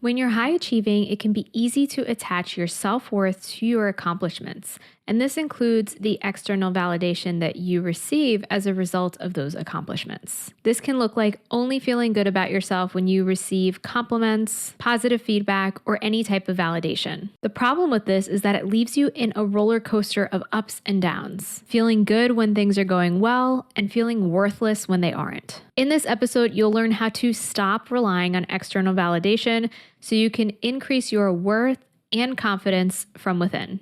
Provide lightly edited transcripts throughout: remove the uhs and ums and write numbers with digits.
When you're high achieving, it can be easy to attach your self-worth to your accomplishments. And this includes the external validation that you receive as a result of those accomplishments. This can look like only feeling good about yourself when you receive compliments, positive feedback, or any type of validation. The problem with this is that it leaves you in a roller coaster of ups and downs, feeling good when things are going well and feeling worthless when they aren't. In this episode, you'll learn how to stop relying on external validation so you can increase your worth and confidence from within.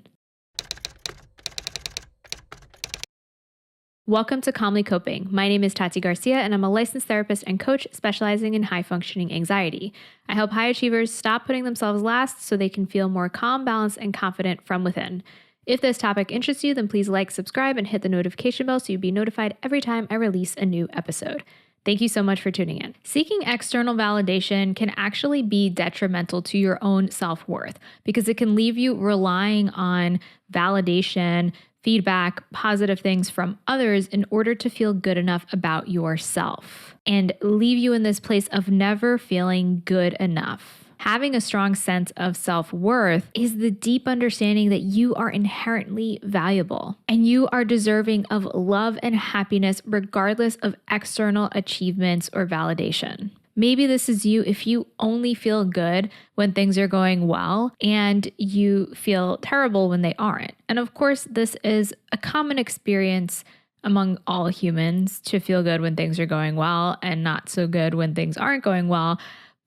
Welcome to Calmly Coping. My name is Tati Garcia, and I'm a licensed therapist and coach specializing in high-functioning anxiety. I help high achievers stop putting themselves last so they can feel more calm, balanced, and confident from within. If this topic interests you, then please like, subscribe, and hit the notification bell so you'll be notified every time I release a new episode. Thank you so much for tuning in. Seeking external validation can actually be detrimental to your own self-worth because it can leave you relying on validation, feedback, positive things from others in order to feel good enough about yourself and leave you in this place of never feeling good enough. Having a strong sense of self-worth is the deep understanding that you are inherently valuable and you are deserving of love and happiness regardless of external achievements or validation. Maybe this is you if you only feel good when things are going well and you feel terrible when they aren't. And of course, this is a common experience among all humans to feel good when things are going well and not so good when things aren't going well.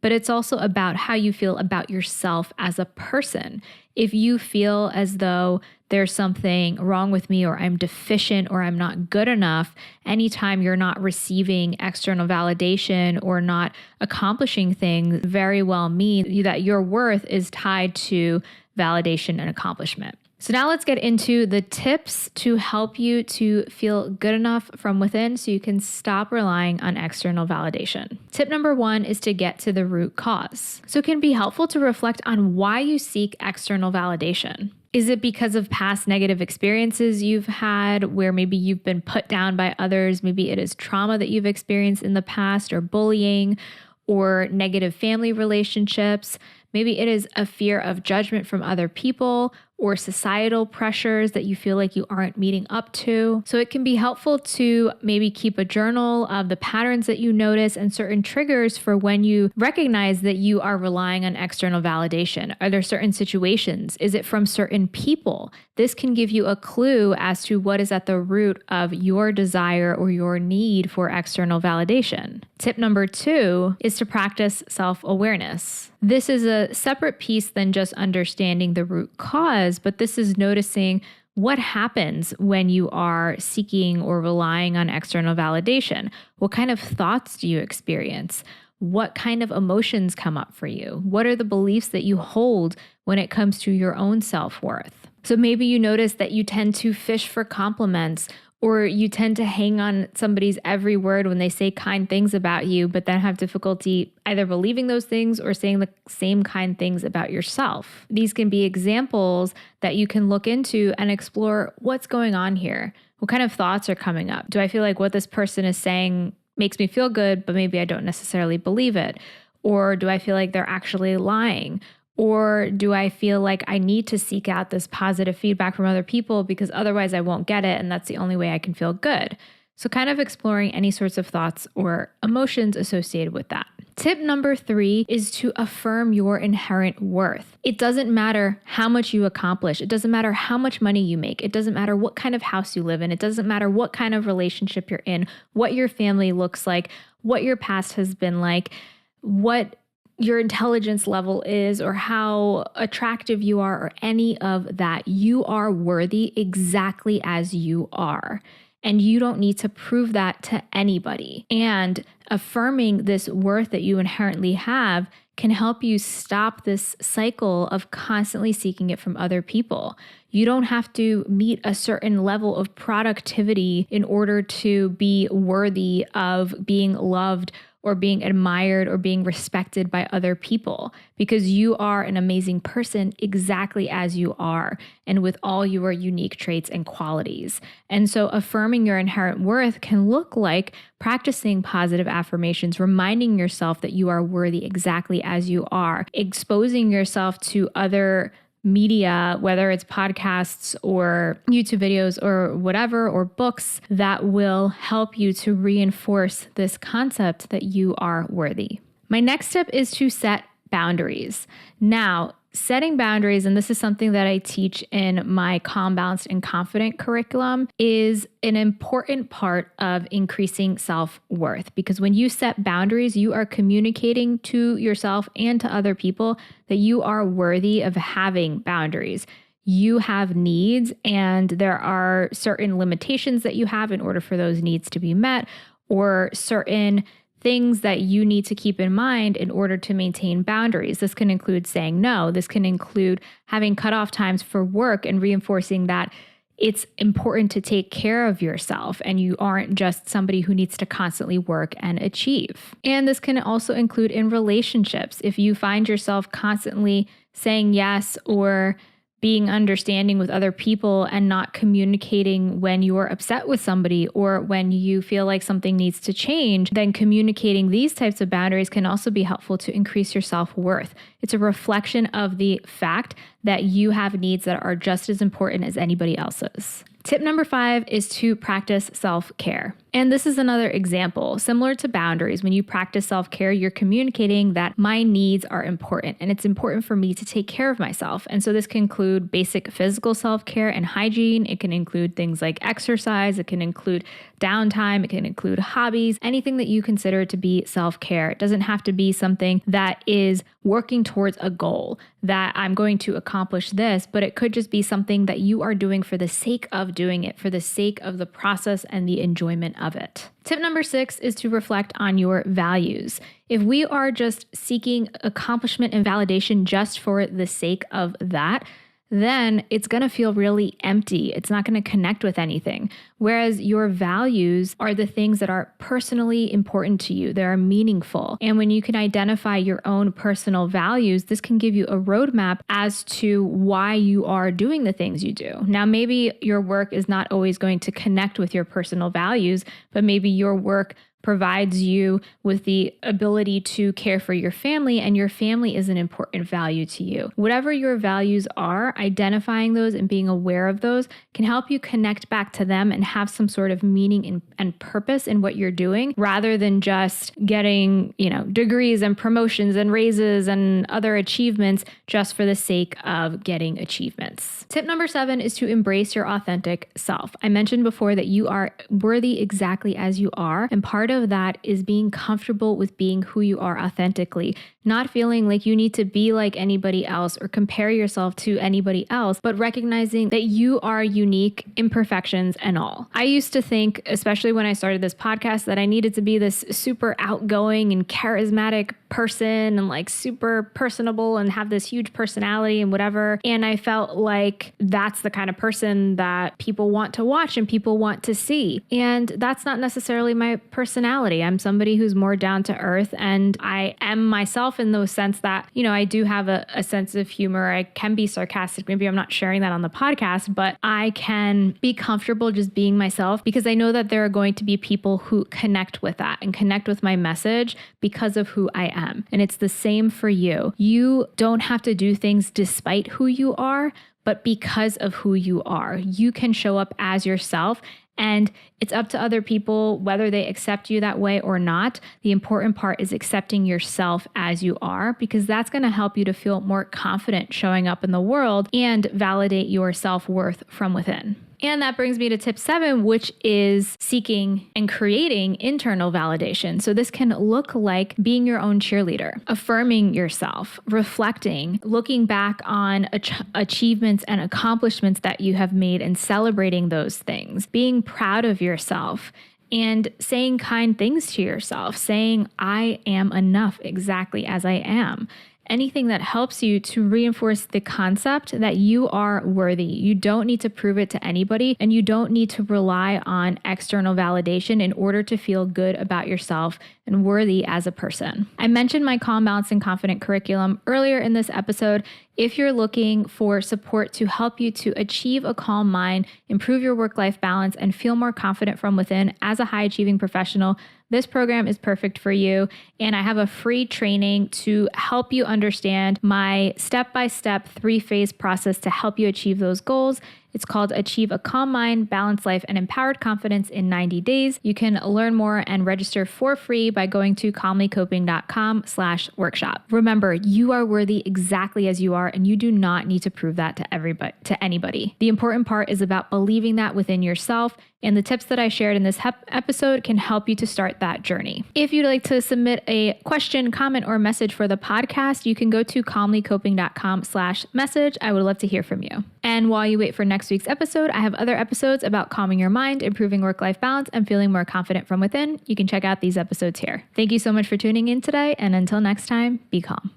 But it's also about how you feel about yourself as a person. If you feel as though there's something wrong with me or I'm deficient or I'm not good enough, anytime you're not receiving external validation or not accomplishing things, very well mean that your worth is tied to validation and accomplishment. So now let's get into the tips to help you to feel good enough from within so you can stop relying on external validation. Tip number 1 is to get to the root cause. So it can be helpful to reflect on why you seek external validation. Is it because of past negative experiences you've had where maybe you've been put down by others? Maybe it is trauma that you've experienced in the past or bullying or negative family relationships. Maybe it is a fear of judgment from other people or societal pressures that you feel like you aren't meeting up to. So it can be helpful to maybe keep a journal of the patterns that you notice and certain triggers for when you recognize that you are relying on external validation. Are there certain situations? Is it from certain people? This can give you a clue as to what is at the root of your desire or your need for external validation. Tip number 2 is to practice self-awareness. This is a separate piece than just understanding the root cause, but this is noticing what happens when you are seeking or relying on external validation. What kind of thoughts do you experience? What kind of emotions come up for you? What are the beliefs that you hold when it comes to your own self-worth? So maybe you notice that you tend to fish for compliments, or you tend to hang on somebody's every word when they say kind things about you, but then have difficulty either believing those things or saying the same kind things about yourself. These can be examples that you can look into and explore what's going on here. What kind of thoughts are coming up? Do I feel like what this person is saying makes me feel good, but maybe I don't necessarily believe it? Or do I feel like they're actually lying? Or do I feel like I need to seek out this positive feedback from other people because otherwise I won't get it and that's the only way I can feel good? So kind of exploring any sorts of thoughts or emotions associated with that. Tip number 3 is to affirm your inherent worth. It doesn't matter how much you accomplish. It doesn't matter how much money you make. It doesn't matter what kind of house you live in. It doesn't matter what kind of relationship you're in, what your family looks like, what your past has been like, what your intelligence level is, or how attractive you are, or any of that. You are worthy exactly as you are. And you don't need to prove that to anybody. And affirming this worth that you inherently have can help you stop this cycle of constantly seeking it from other people. You don't have to meet a certain level of productivity in order to be worthy of being loved or being admired or being respected by other people, because you are an amazing person exactly as you are and with all your unique traits and qualities. And so affirming your inherent worth can look like practicing positive affirmations, reminding yourself that you are worthy exactly as you are, exposing yourself to other media, whether it's podcasts or YouTube videos or whatever, or books that will help you to reinforce this concept that you are worthy. My next step is to set boundaries. Now, setting boundaries, and this is something that I teach in my Calm, Balanced, and Confident curriculum, is an important part of increasing self-worth. Because when you set boundaries, you are communicating to yourself and to other people that you are worthy of having boundaries. You have needs, and there are certain limitations that you have in order for those needs to be met, or certain things that you need to keep in mind in order to maintain boundaries. This can include saying no. This can include having cutoff times for work and reinforcing that it's important to take care of yourself and you aren't just somebody who needs to constantly work and achieve. And this can also include in relationships. If you find yourself constantly saying yes or being understanding with other people and not communicating when you're upset with somebody or when you feel like something needs to change, then communicating these types of boundaries can also be helpful to increase your self-worth. It's a reflection of the fact that you have needs that are just as important as anybody else's. Tip number 5 is to practice self-care. And this is another example. Similar to boundaries, when you practice self-care, you're communicating that my needs are important and it's important for me to take care of myself. And so this can include basic physical self-care and hygiene. It can include things like exercise. It can include downtime. It can include hobbies, anything that you consider to be self-care. It doesn't have to be something that is working towards a goal that I'm going to accomplish this, but it could just be something that you are doing for the sake of doing it, for the sake of the process and the enjoyment of it. Tip number 6 is to reflect on your values. If we are just seeking accomplishment and validation just for the sake of that, then it's going to feel really empty. It's not going to connect with anything. Whereas your values are the things that are personally important to you. They are meaningful. And when you can identify your own personal values, this can give you a roadmap as to why you are doing the things you do. Now, maybe your work is not always going to connect with your personal values, but maybe your work provides you with the ability to care for your family, and your family is an important value to you. Whatever your values are, identifying those and being aware of those can help you connect back to them and have some sort of meaning and purpose in what you're doing, rather than just getting, degrees and promotions and raises and other achievements just for the sake of getting achievements. Tip number 7 is to embrace your authentic self. I mentioned before that you are worthy exactly as you are, and part of that is being comfortable with being who you are authentically, not feeling like you need to be like anybody else or compare yourself to anybody else, but recognizing that you are unique, imperfections and all. I used to think, especially when I started this podcast, that I needed to be this super outgoing and charismatic person and like super personable and have this huge personality and whatever. And I felt like that's the kind of person that people want to watch and people want to see. And that's not necessarily my personality. I'm somebody who's more down to earth, and I am myself in the sense that, I do have a sense of humor. I can be sarcastic. Maybe I'm not sharing that on the podcast, but I can be comfortable just being myself because I know that there are going to be people who connect with that and connect with my message because of who I am. And it's the same for you. You don't have to do things despite who you are, but because of who you are. You can show up as yourself. And it's up to other people whether they accept you that way or not. The important part is accepting yourself as you are, because that's going to help you to feel more confident showing up in the world and validate your self-worth from within. And that brings me to tip 7, which is seeking and creating internal validation. So this can look like being your own cheerleader, affirming yourself, reflecting, looking back on achievements and accomplishments that you have made and celebrating those things, being proud of yourself, and saying kind things to yourself, saying, I am enough exactly as I am. anything that helps you to reinforce the concept that you are worthy. You don't need to prove it to anybody, and you don't need to rely on external validation in order to feel good about yourself and worthy as a person. I mentioned my Calm, Balanced, and Confident curriculum earlier in this episode. If you're looking for support to help you to achieve a calm mind, improve your work-life balance, and feel more confident from within as a high-achieving professional, this program is perfect for you. And I have a free training to help you understand my step-by-step 3-phase process to help you achieve those goals. It's called Achieve a Calm Mind, Balanced Life, and Empowered Confidence in 90 Days. You can learn more and register for free by going to calmlycoping.com/workshop. Remember, you are worthy exactly as you are, and you do not need to prove that to anybody. The important part is about believing that within yourself, and the tips that I shared in this episode can help you to start that journey. If you'd like to submit a question, comment, or message for the podcast, you can go to calmlycoping.com/message. I would love to hear from you. And while you wait for next week's episode, I have other episodes about calming your mind, improving work-life balance, and feeling more confident from within. You can check out these episodes here. Thank you so much for tuning in today, and until next time, be calm.